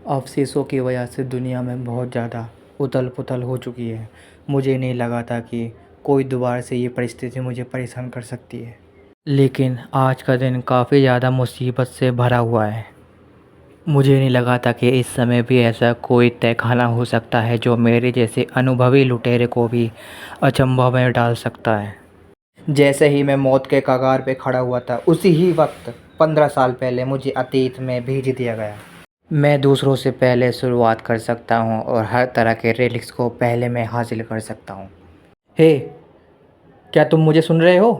अफसोसों की वजह से दुनिया में बहुत ज़्यादा उथल-पुथल हो चुकी है। मुझे नहीं लगा था कि कोई दोबारा से ये परिस्थिति मुझे परेशान कर सकती है। लेकिन आज का दिन काफ़ी ज़्यादा मुसीबत से भरा हुआ है। मुझे नहीं लगा था कि इस समय भी ऐसा कोई तहखाना हो सकता है जो मेरे जैसे अनुभवी लुटेरे को भी अचंभव में डाल सकता है। जैसे ही मैं मौत के कगार पे खड़ा हुआ था, उसी ही वक्त 15 साल पहले मुझे अतीत में भेज दिया गया। मैं दूसरों से पहले शुरुआत कर सकता हूँ और हर तरह के रेलिक्स को पहले मैं हासिल कर सकता हूँ। हे, क्या तुम मुझे सुन रहे हो?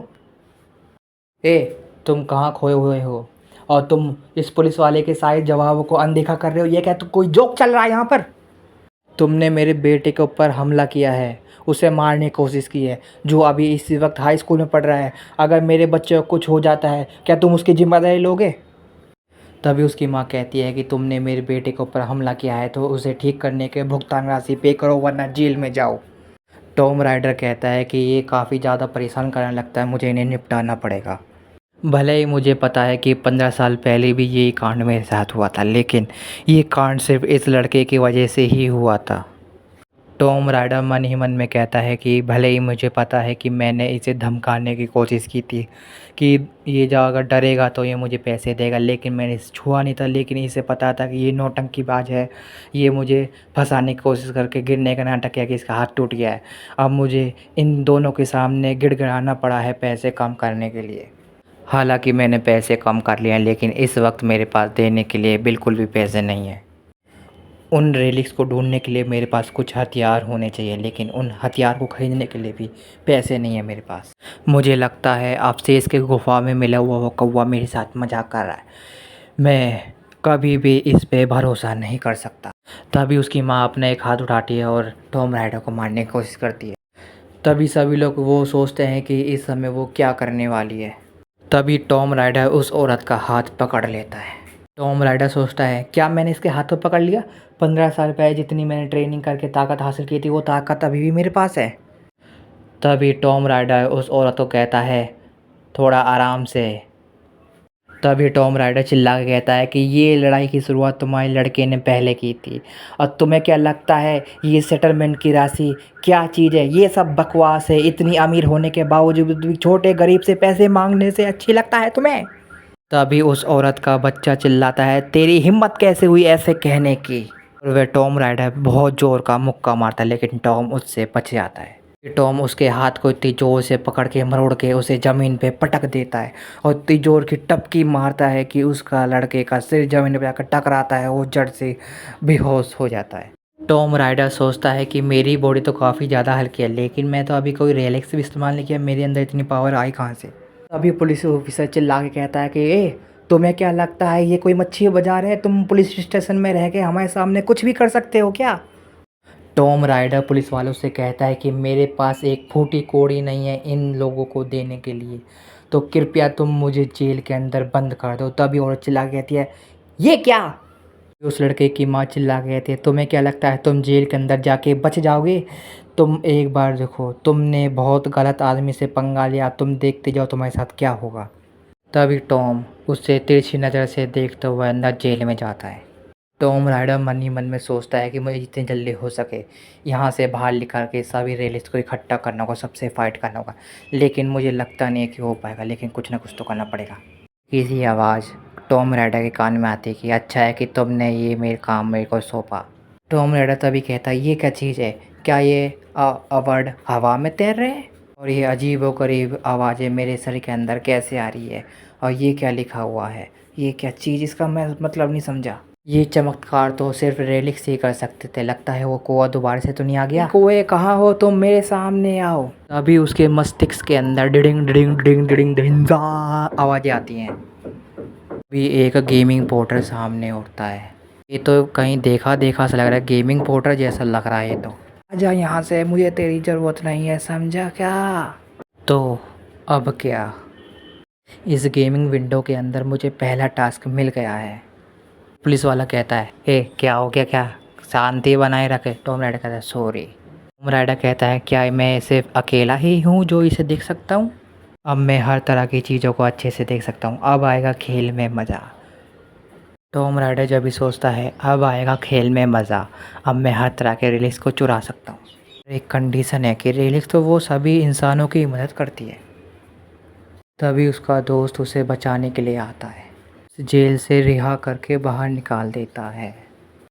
हे, तुम कहाँ खोए हुए हो? और तुम इस पुलिस वाले के सारे जवाबों को अनदेखा कर रहे हो? ये क्या तो कोई जोक चल रहा है यहाँ पर? तुमने मेरे बेटे के ऊपर हमला किया है, उसे मारने की कोशिश की है, जो अभी इसी वक्त हाई स्कूल में पढ़ रहा है। अगर मेरे बच्चे को कुछ हो जाता है, क्या तुम उसकी जिम्मेदारी लोगे? तभी उसकी माँ कहती है कि तुमने मेरे बेटे के ऊपर हमला किया है तो उसे ठीक करने के भुगतान राशि पे करो वरना जेल में जाओ। टॉम राइडर कहता है कि ये काफ़ी ज़्यादा परेशान करने लगता है, मुझे इन्हें निपटाना पड़ेगा। भले ही मुझे पता है कि 15 साल पहले भी यही कांड मेरे साथ हुआ था, लेकिन ये कांड सिर्फ इस लड़के की वजह से ही हुआ था। टॉम राइडर मन ही मन में कहता है कि भले ही मुझे पता है कि मैंने इसे धमकाने की कोशिश की थी कि ये जो अगर डरेगा तो ये मुझे पैसे देगा, लेकिन मैंने इसे छुआ नहीं था। लेकिन इसे पता था कि ये नौटंकीबाज है, ये मुझे फंसाने की कोशिश करके गिरने का नाटक किया कि इसका हाथ टूट गया है। अब मुझे इन दोनों के सामने गिड़गिड़ाना पड़ा है पैसे कम करने के लिए। हालांकि मैंने पैसे कम कर लिए हैं, लेकिन इस वक्त मेरे पास देने के लिए बिल्कुल भी पैसे नहीं हैं। उन रेलिक्स को ढूंढने के लिए मेरे पास कुछ हथियार होने चाहिए, लेकिन उन हथियार को खरीदने के लिए भी पैसे नहीं है मेरे पास। मुझे लगता है अवशेष के गुफा में मिला हुआ वो कौवा मेरे साथ मजाक कर रहा है। मैं कभी भी इस पे भरोसा नहीं कर सकता। तभी उसकी माँ अपना एक हाथ उठाती है और टॉम राइडर को मारने की कोशिश करती है। तभी सभी लोग वो सोचते हैं कि इस समय वो क्या करने वाली है। तभी टॉम राइडर उस औरत का हाथ पकड़ लेता है। टॉम राइडर सोचता है, क्या मैंने इसके हाथों पकड़ लिया? 15 साल पहले जितनी मैंने ट्रेनिंग करके ताकत हासिल की थी, वो ताकत अभी भी मेरे पास है। तभी टॉम राइडर उस औरत को कहता है, थोड़ा आराम से। तभी टॉम राइडर चिल्ला के कहता है कि ये लड़ाई की शुरुआत तुम्हारे लड़के ने पहले की थी, और तुम्हें क्या लगता है ये सेटलमेंट की राशि क्या चीज़ है? ये सब बकवास है। इतनी अमीर होने के बावजूद भी छोटे गरीब से पैसे मांगने से अच्छी लगता है तुम्हें? तभी उस औरत का बच्चा चिल्लाता है, तेरी हिम्मत कैसे हुई ऐसे कहने की? और वह टॉम राइडर बहुत ज़ोर का मुक्का मारता है, लेकिन टॉम उससे बच जाता है। टॉम उसके हाथ को इतनी ज़ोर से पकड़ के मरोड़ के उसे ज़मीन पे पटक देता है और इतनी ज़ोर की टपकी मारता है कि उसका लड़के का सिर ज़मीन पे जाकर टकराता है, वो जड़ से बेहोश हो जाता है। टॉम राइडर सोचता है कि मेरी बॉडी तो काफ़ी ज़्यादा हल्की है, लेकिन मैं तो अभी कोई रेलेक्स भी इस्तेमाल नहीं किया, मेरे अंदर इतनी पावर आई कहाँ से? तभी पुलिस ऑफिसर चिल्ला के कहता है कि ए, तुम्हें क्या लगता है ये कोई मच्छी बाजार है? तुम पुलिस स्टेशन में रह के हमारे सामने कुछ भी कर सकते हो क्या? टॉम राइडर पुलिस वालों से कहता है कि मेरे पास एक फूटी कौड़ी नहीं है इन लोगों को देने के लिए, तो कृपया तुम मुझे जेल के अंदर बंद कर दो। तभी औरत चिल्ला के कहती है, ये क्या? उस लड़के की माँ चिल्ला के कहती है, तुम्हें क्या लगता है तुम जेल के अंदर जाके बच जाओगे? तुम एक बार देखो, तुमने बहुत गलत आदमी से पंगा लिया, तुम देखते जाओ तुम्हारे साथ क्या होगा। तभी टॉम उससे तिरछी नज़र से देखते हुए अंदर जेल में जाता है। टॉम राइडर मन ही मन में सोचता है कि मुझे जितनी जल्दी हो सके यहाँ से बाहर निकल के सभी रेलिस्ट को इकट्ठा करना होगा, सबसे फाइट करना होगा, लेकिन मुझे लगता नहीं है कि हो पाएगा, लेकिन कुछ ना कुछ तो करना पड़ेगा। किसी आवाज़ टॉम राइडर के कान में आती है कि अच्छा है कि तुमने ये मेरे काम मेरे को सौंपा। टॉम राइडर तभी कहता है, ये क्या चीज़ है? क्या ये अवार्ड हवा में तैर रहे हैं? और ये अजीबोगरीब आवाज़ें मेरे सर के अंदर कैसे आ रही है? और ये क्या लिखा हुआ है? ये क्या चीज़, इसका मैं मतलब नहीं समझा। ये चमत्कार तो सिर्फ रेलिक्स ही कर सकते थे। लगता है वो कौवा दोबारा से तो नहीं आ गया? कौवे कहाँ हो तुम? मेरे सामने आओ। तभी उसके मस्तिष्क के अंदर डिडिंग डिडिंग डिडिंग डिडिंग डिडिंग आवाज़ें आती हैं। भी एक गेमिंग पोर्टर सामने उठता है। ये तो कहीं देखा देखा सा लग रहा है, गेमिंग पोर्टर जैसा लग रहा है ये तो। आजा यहाँ से, मुझे तेरी ज़रूरत नहीं है, समझा क्या? तो अब क्या? इस गेमिंग विंडो के अंदर मुझे पहला टास्क मिल गया है। पुलिस वाला कहता है, हे क्या हो गया? क्या शांति बनाए रखे? टॉम राइडर कहता है, सॉरी। टॉम राइडर कहता है, क्या मैं सिर्फ अकेला ही हूँ जो इसे देख सकता हूँ? अब मैं हर तरह की चीज़ों को अच्छे से देख सकता हूँ। अब आएगा खेल में मज़ा। टॉम राइडर जब भी सोचता है अब आएगा खेल में मज़ा, अब मैं हर तरह के रिलीज को चुरा सकता हूँ। एक कंडीशन है कि रिलीज तो वो सभी इंसानों की मदद करती है। तभी उसका दोस्त उसे बचाने के लिए आता है, जेल से रिहा करके बाहर निकाल देता है।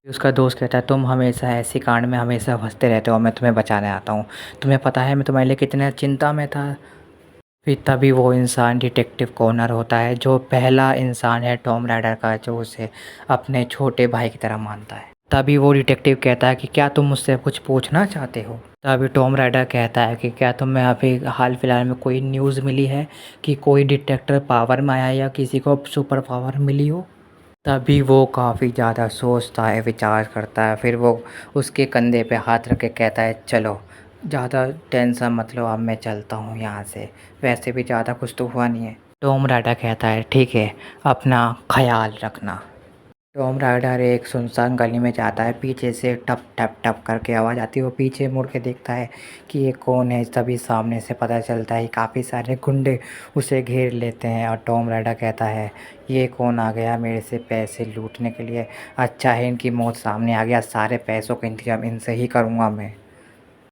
उसका दोस्त कहता है तुम हमेशा ऐसी कांड में हमेशा फंसते रहते हो, मैं तुम्हें बचाने आता हूँ, तुम्हें पता है मैं तुम्हारे लिए कितने चिंता में था। फिर तभी वो इंसान डिटेक्टिव कॉर्नर होता है, जो पहला इंसान है टॉम राइडर का जो उसे अपने छोटे भाई की तरह मानता है। तभी वो डिटेक्टिव कहता है कि क्या तुम मुझसे कुछ पूछना चाहते हो। तभी टॉम राइडर कहता है कि क्या तुम्हें अभी हाल फिलहाल में कोई न्यूज़ मिली है कि कोई डिटेक्टर पावर में आया या किसी को सुपर पावर मिली हो। तभी वो काफ़ी ज़्यादा सोचता है, विचार करता है, फिर वो उसके कंधे पे हाथ रख के कहता है चलो ज़्यादा टेंशन मत लो, अब मैं चलता हूँ यहाँ से, वैसे भी ज़्यादा कुछ तो हुआ नहीं है। टॉम राइडर कहता है ठीक है, अपना ख्याल रखना। टॉम राइडर एक सुनसान गली में जाता है, पीछे से टप टप टप करके आवाज़ आती है। वो पीछे मुड़ के देखता है कि ये कौन है, तभी सामने से पता चलता है काफ़ी सारे गुंडे उसे घेर लेते हैं। और टॉम राइडर कहता है ये कौन आ गया मेरे से पैसे लूटने के लिए, अच्छा है इनकी मौत सामने आ गया, सारे पैसों का इंतजाम इनसे ही करूँगा मैं।